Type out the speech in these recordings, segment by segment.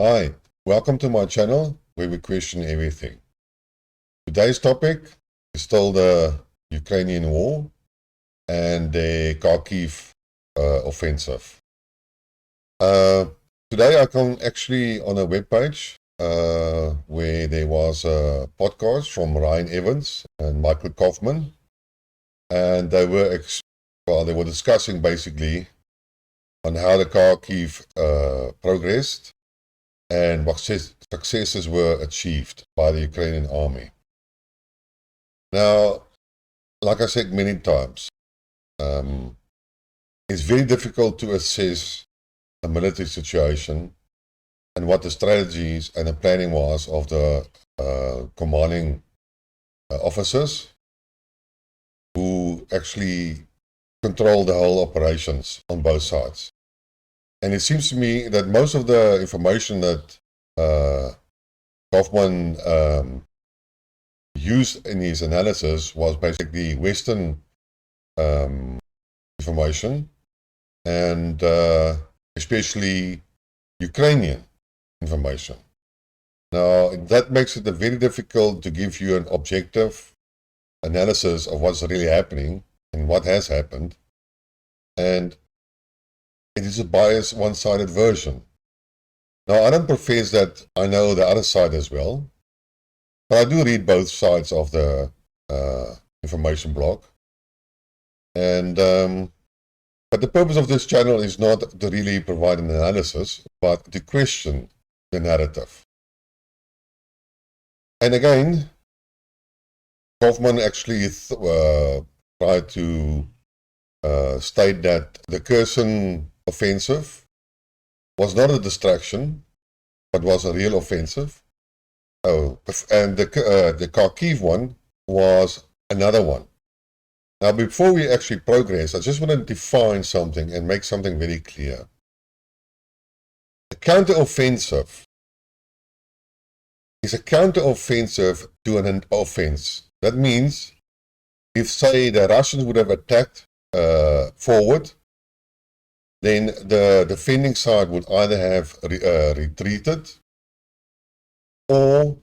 Hi, welcome to my channel where we question everything. Today's topic is still the Ukrainian war and the Kharkiv offensive. Today I come actually on a webpage where there was a podcast from Ryan Evans and Michael Kofman, and they were discussing basically on how the Kharkiv progressed and what successes were achieved by the Ukrainian army. Now, like I said many times, it's very difficult to assess a military situation and what the strategies and the planning was of the commanding officers who actually control the whole operations on both sides. And it seems to me that most of the information that Kofman used in his analysis was basically Western information and especially Ukrainian information. Now, that makes it very difficult to give you an objective analysis of what's really happening and what has happened. And it is a biased, one-sided version. Now, I don't profess that I know the other side as well, but I do read both sides of the information block. And but the purpose of this channel is not to really provide an analysis, but to question the narrative. And again, Kofman actually tried to state that the Kherson offensive was not a distraction, but was a real offensive. And the Kharkiv one was another one. Now, before we actually progress, I just want to define something and make something very clear. A counteroffensive is a counteroffensive to an offense. That means if, say, the Russians would have attacked forward, then the defending side would either have retreated, or,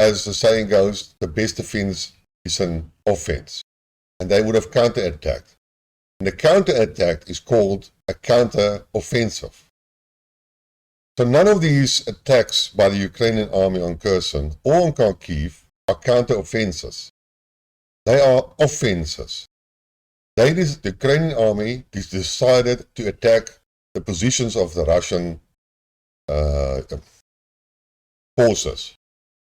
as the saying goes, the best defense is an offense, and they would have counterattacked. And the counterattack is called a counteroffensive. So none of these attacks by the Ukrainian army on Kherson or on Kharkiv are counteroffenses. They are offenses. The Ukrainian army decided to attack the positions of the Russian forces.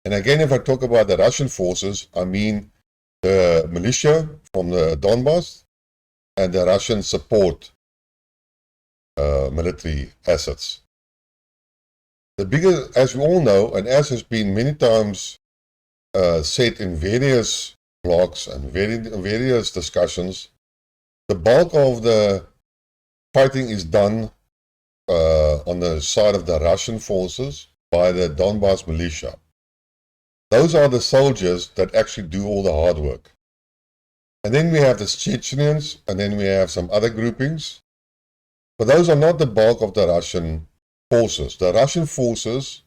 And again, if I talk about the Russian forces, I mean the militia from the Donbass and the Russian support military assets. The bigger, as we all know, and as has been many times said in various blogs and various discussions, the bulk of the fighting is done on the side of the Russian forces by the Donbass militia. Those are the soldiers that actually do all the hard work. And then we have the Chechens, and then we have some other groupings. But those are not the bulk of the Russian forces. The Russian forces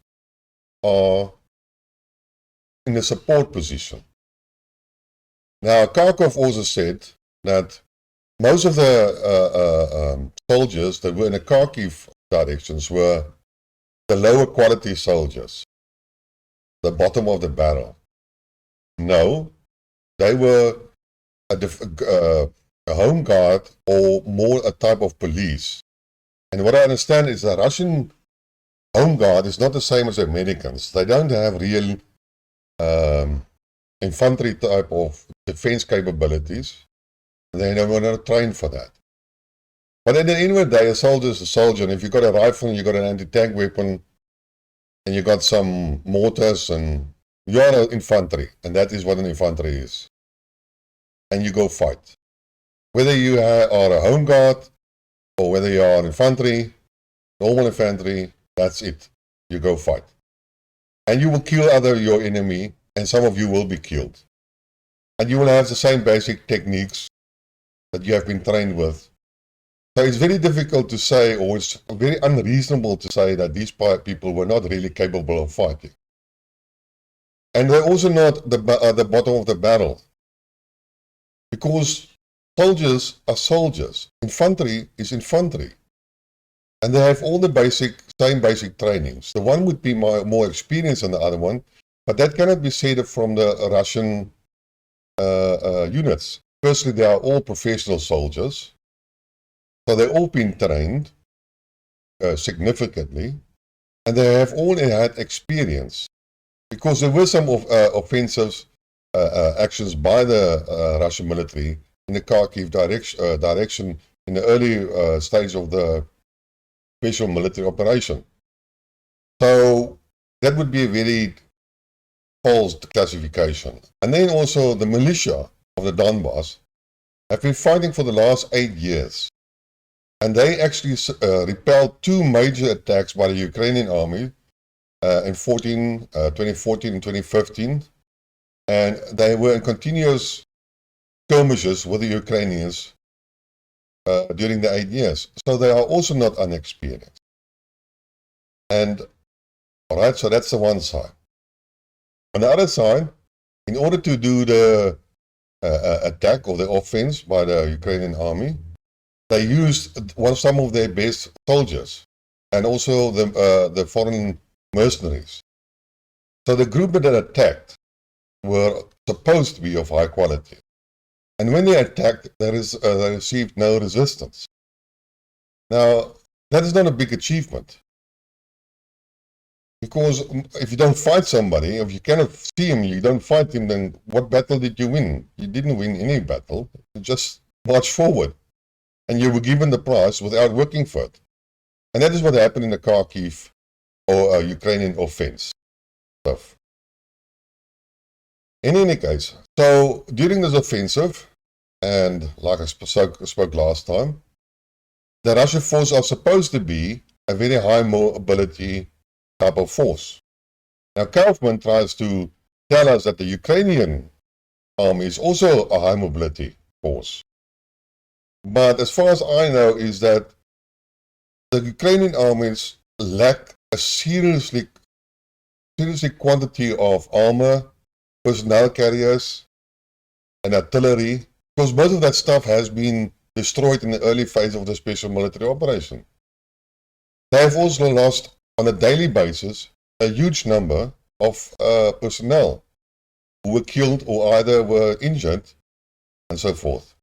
are in a support position. Now, Kharkov also said that most of the soldiers that were in the Kharkiv directions were the lower quality soldiers, the bottom of the barrel. No, they were a home guard or more a type of police. And what I understand is the Russian home guard is not the same as the Americans. They don't have real infantry type of defense capabilities. They were not trained for that. But at the end of the day, a soldier is a soldier, and if you've got a rifle and you've got an anti-tank weapon and you've got some mortars, and you're an infantry, and that is what an infantry is. And you go fight. Whether you are a home guard or whether you are infantry, normal infantry, that's it. You go fight. And you will kill your enemy, and some of you will be killed. And you will have the same basic techniques that you have been trained with So it's very difficult to say, or it's very unreasonable to say that these people were not really capable of fighting. And they're also not at the bottom of the barrel, because soldiers are soldiers. Infantry is infantry. And they have all the same basic trainings. The one would be more experienced than the other one, but that cannot be said from the Russian units. Firstly, they are all professional soldiers, so they've all been trained significantly, and they have all had experience, because there were some offensive actions by the Russian military in the Kharkhiv direction in the early stage of the special military operation. So that would be a very false classification. And then also the militia of the Donbass have been fighting for the last 8 years. And they actually repelled 2 major attacks by the Ukrainian army in 2014 and 2015. And they were in continuous skirmishes with the Ukrainians during the 8 years. So they are also not unexperienced. And, all right, so that's the one side. On the other side, in order to do the attack or the offense by the Ukrainian army, they used some of their best soldiers and also the foreign mercenaries. So the group that attacked were supposed to be of high quality. And when they attacked, they received no resistance. Now, that is not a big achievement. Because if you don't fight somebody, if you cannot see him, you don't fight him, then what battle did you win? You didn't win any battle. You just marched forward. And you were given the prize without working for it. And that is what happened in the Kharkiv or Ukrainian offense stuff. In any case, so during this offensive, and like I spoke last time, the Russian forces are supposed to be a very high mobility type of force. Now Kofman tries to tell us that the Ukrainian army is also a high mobility force. But as far as I know is that the Ukrainian armies lack a seriously quantity of armor, personnel carriers, and artillery, because most of that stuff has been destroyed in the early phase of the special military operation. They have also lost on a daily basis a huge number of personnel who were killed or either were injured and so forth.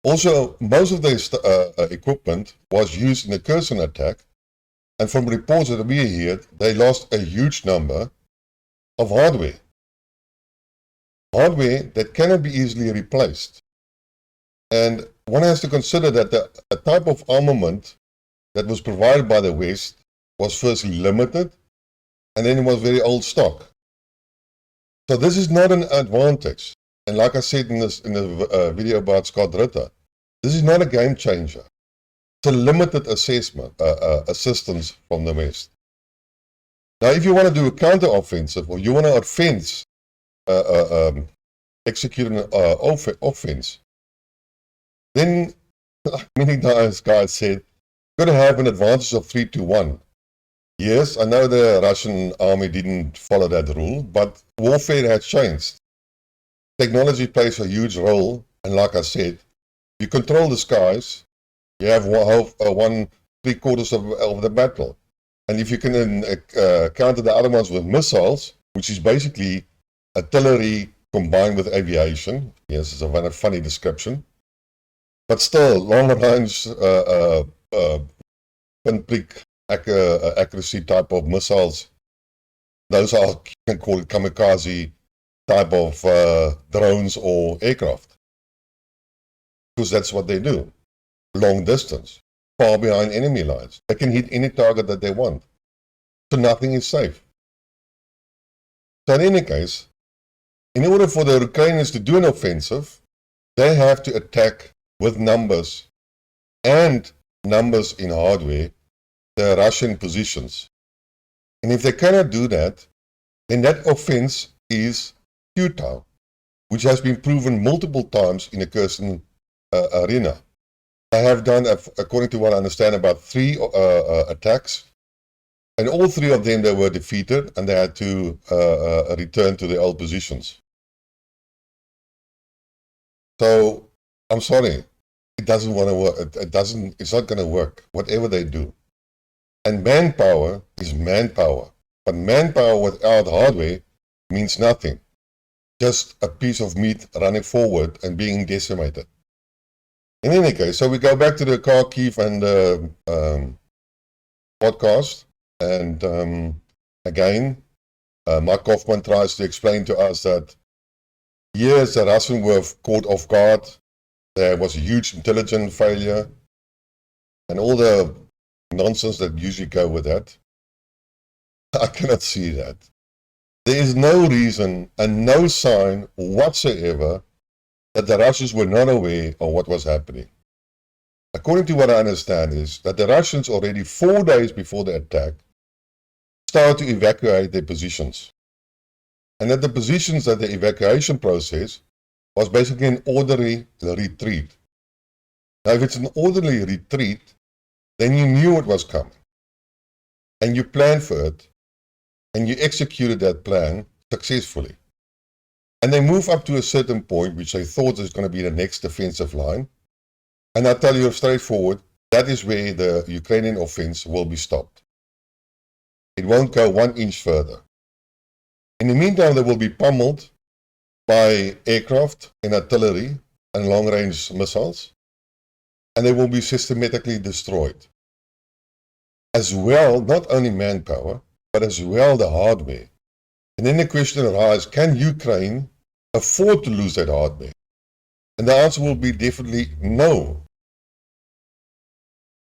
Also, most of the equipment was used in the Kherson attack, and from reports that we heard, they lost a huge number of hardware. Hardware that cannot be easily replaced. And one has to consider that the type of armament that was provided by the West was firstly limited, and then it was very old stock. So this is not an advantage. And like I said in the video about Scott Ritter, this is not a game changer. It's a limited assistance from the West. Now, if you want to do a counter-offensive, or you want to execute an offense, then, like many guys said, you're going to have an advantage of 3-1. Yes, I know the Russian army didn't follow that rule, but warfare has changed. Technology plays a huge role, and like I said, you control the skies, you have 1/3 of the battle. And if you can counter the other ones with missiles, which is basically artillery combined with aviation, yes, it's a very funny description, but still, long-range pinprick accuracy type of missiles, those are, you can call it kamikaze type of drones or aircraft. Because that's what they do. Long distance, far behind enemy lines. They can hit any target that they want. So nothing is safe. So in any case, in order for the Ukrainians to do an offensive, they have to attack with numbers and numbers in hardware the Russian positions. And if they cannot do that, then that offense is futile, which has been proven multiple times in the Kherson arena. They have done, according to what I understand, about 3 attacks. And all 3 of them, they were defeated, and they had to return to their old positions. So, I'm sorry, it doesn't want to work. It's not going to work, whatever they do. And manpower is manpower. But manpower without hardware means nothing. Just a piece of meat running forward and being decimated. In any case, so we go back to the Kharkhiv and the podcast. And again, Mark Kofman tries to explain to us that yes, the Russians were caught off guard. There was a huge intelligence failure and all the nonsense that usually go with that. I cannot see that. There is no reason and no sign whatsoever that the Russians were not aware of what was happening. According to what I understand is that the Russians already 4 days before the attack started to evacuate their positions. And that the positions that the evacuation process was basically an orderly retreat. Now, if it's an orderly retreat, then you knew it was coming. And you planned for it. And you executed that plan successfully. And they move up to a certain point, which they thought is going to be the next defensive line. And I tell you straightforward, that is where the Ukrainian offense will be stopped. It won't go 1 inch further. In the meantime, they will be pummeled by aircraft and artillery and long-range missiles, and they will be systematically destroyed. As well, not only manpower, but as well the hardware. And then the question arises, can Ukraine afford to lose that hardware? And the answer will be definitely no.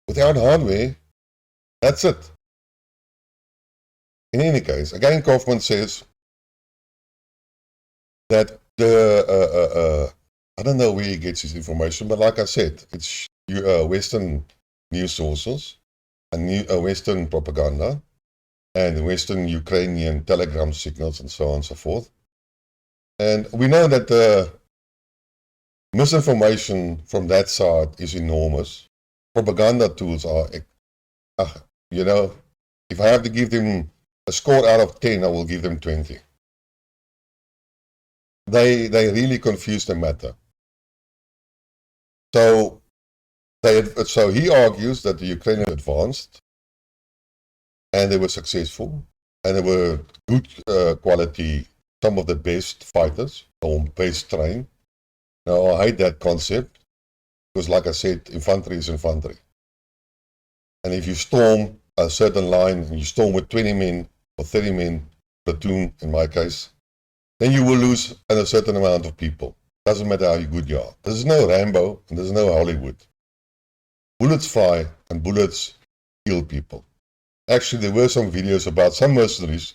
Without hardware, that's it. In any case, again, Kofman says that I don't know where he gets his information, but like I said, it's Western news sources and Western propaganda and Western Ukrainian telegram signals and so on and so forth. And we know that the misinformation from that side is enormous. Propaganda tools are, if I have to give them a score out of 10, I will give them 20. They really confuse the matter. So he argues that the Ukrainians advanced and they were successful and they were good quality, some of the best fighters or best trained. Now, I hate that concept because, like I said, infantry is infantry. And if you storm a certain line and you storm with 20 men or 30 men, platoon in my case, then you will lose a certain amount of people. Doesn't matter how good you are. There's no Rambo and there's no Hollywood. Bullets fly and bullets kill people. Actually, there were some videos about some mercenaries,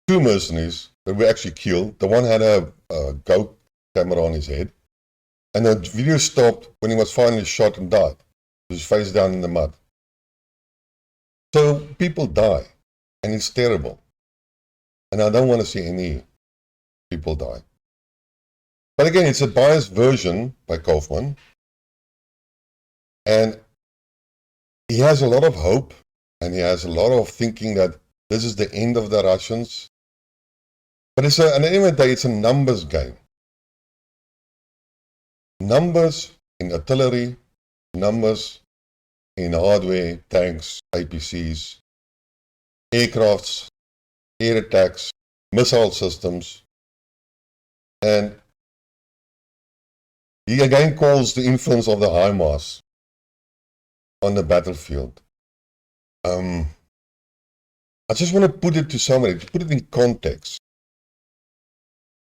2 mercenaries that were actually killed. The one had a GoPro camera on his head. And the video stopped when he was finally shot and died. With his face down in the mud. So people die. And it's terrible. And I don't want to see any people die. But again, it's a biased version by Kofman. And he has a lot of hope. And he has a lot of thinking that this is the end of the Russians. But at the end of the day, it's a numbers game. Numbers in artillery, numbers in hardware, tanks, APCs, aircrafts, air attacks, missile systems. And he again calls the influence of the HIMARS on the battlefield. I just want to put it to somebody, to put it in context.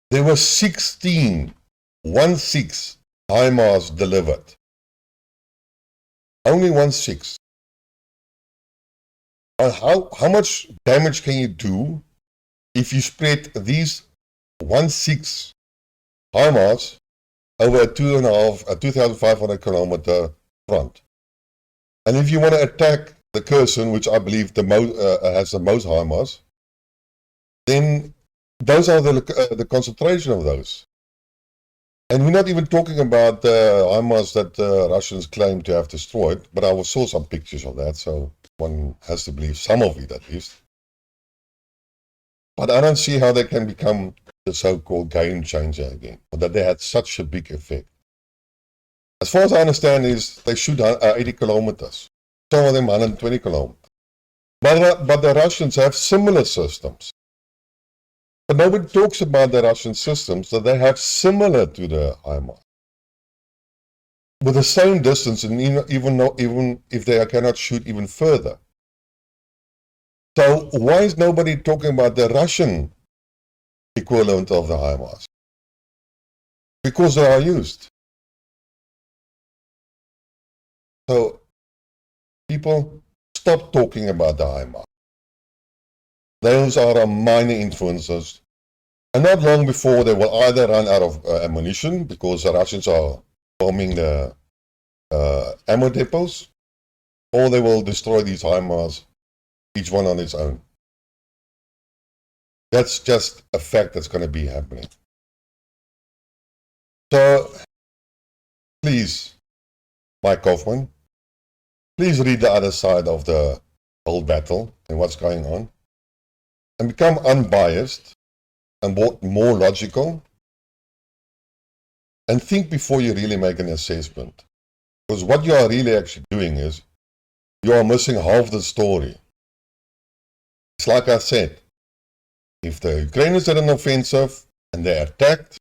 There were 16 HIMARS delivered. Only 16. How much damage can you do if you spread these 16 HIMARS over a 2,500 kilometer front? And if you want to attack the Kherson, which I believe has the most HIMARS, then those are the concentration of those. And we're not even talking about the HIMARS that the Russians claim to have destroyed, but I saw some pictures of that, so one has to believe some of it at least. But I don't see how they can become the so-called game changer again, or that they had such a big effect. As far as I understand is they shoot 80 kilometers, some of them 120 kilometers. But the Russians have similar systems. But nobody talks about the Russian systems that they have similar to the HIMARS, with the same distance, and even if they cannot shoot even further. So why is nobody talking about the Russian equivalent of the HIMARS? Because they are used. So people, stop talking about the HIMARS. Those are minor influences. And not long before, they will either run out of ammunition because the Russians are bombing the ammo depots, or they will destroy these HIMARS, each one on its own. That's just a fact that's going to be happening. So, please, Mike Kofman, please read the other side of the whole battle and what's going on, and become unbiased and more logical, and think before you really make an assessment. Because what you are really actually doing is, you are missing half the story. It's like I said, if the Ukrainians did an offensive and they attacked,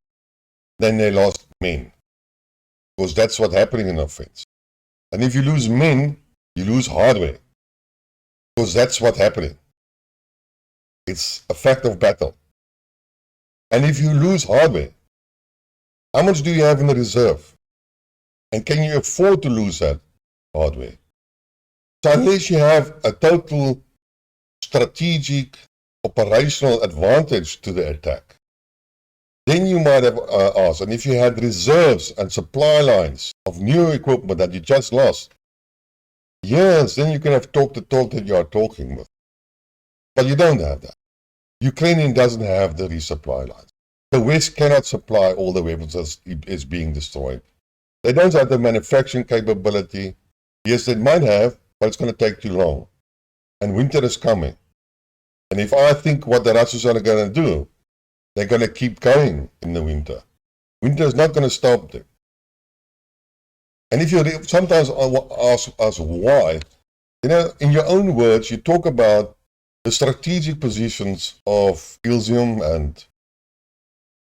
then they lost men. Because that's what's happening in an offense. And if you lose men, you lose hardware. Because that's what's happening. It's a fact of battle. And if you lose hardware, how much do you have in the reserve? And can you afford to lose that hardware? So unless you have a total strategic operational advantage to the attack, then you might have asked. And if you had reserves and supply lines of new equipment that you just lost, yes, then you can have talked the talk that you are talking with. But you don't have that. Ukrainian doesn't have the resupply lines. The West cannot supply all the weapons that is being destroyed. They don't have the manufacturing capability. Yes, they might have, but it's going to take too long. And winter is coming. And if I think what the Russians are going to do, they're going to keep going in the winter. Winter is not going to stop them. And if you sometimes ask us why, in your own words, you talk about the strategic positions of Ilzium and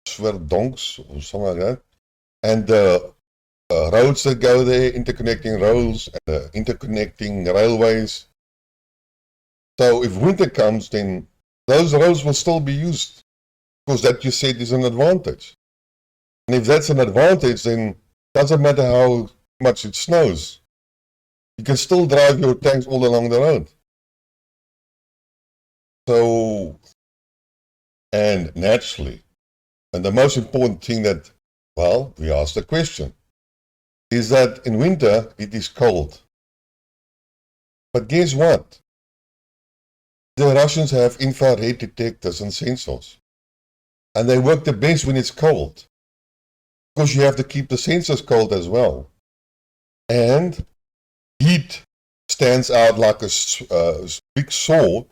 Sverdonsk, or something like that, and the roads that go there, interconnecting roads, and interconnecting railways. So if winter comes, then those roads will still be used, because that you said is an advantage. And if that's an advantage, then it doesn't matter how much it snows. You can still drive your tanks all along the road. So, and naturally, and the most important thing that, well, we ask the question, is that in winter it is cold. But guess what? The Russians have infrared detectors and sensors. And they work the best when it's cold. Because you have to keep the sensors cold as well. And heat stands out like a big sore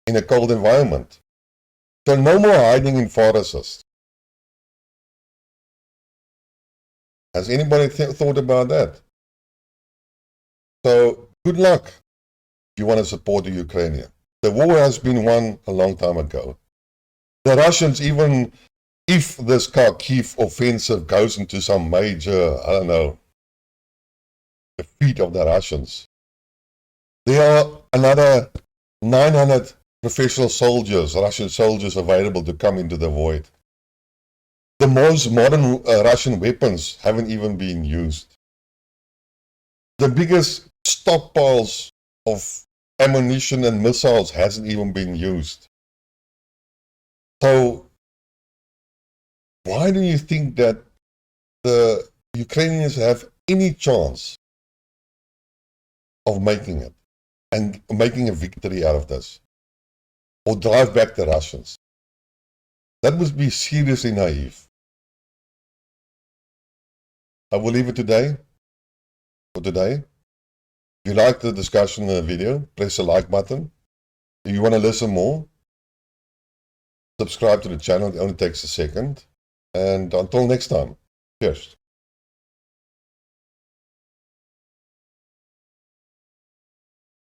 in a cold environment. So no more hiding in forests. Has anybody thought about that? So good luck if you want to support the Ukrainian. The war has been won a long time ago. The Russians, even if this Kharkhiv offensive goes into some major, I don't know, defeat of the Russians, there are another 900 professional soldiers, Russian soldiers, available to come into the void. The most modern Russian weapons haven't even been used. The biggest stockpiles of ammunition and missiles hasn't even been used. So why do you think that the Ukrainians have any chance of making it and making a victory out of this, or drive back the Russians? That would be seriously naive. I will leave it today. For today. If you like the discussion video, press the like button. If you want to listen more, subscribe to the channel. It only takes a second. And until next time, cheers.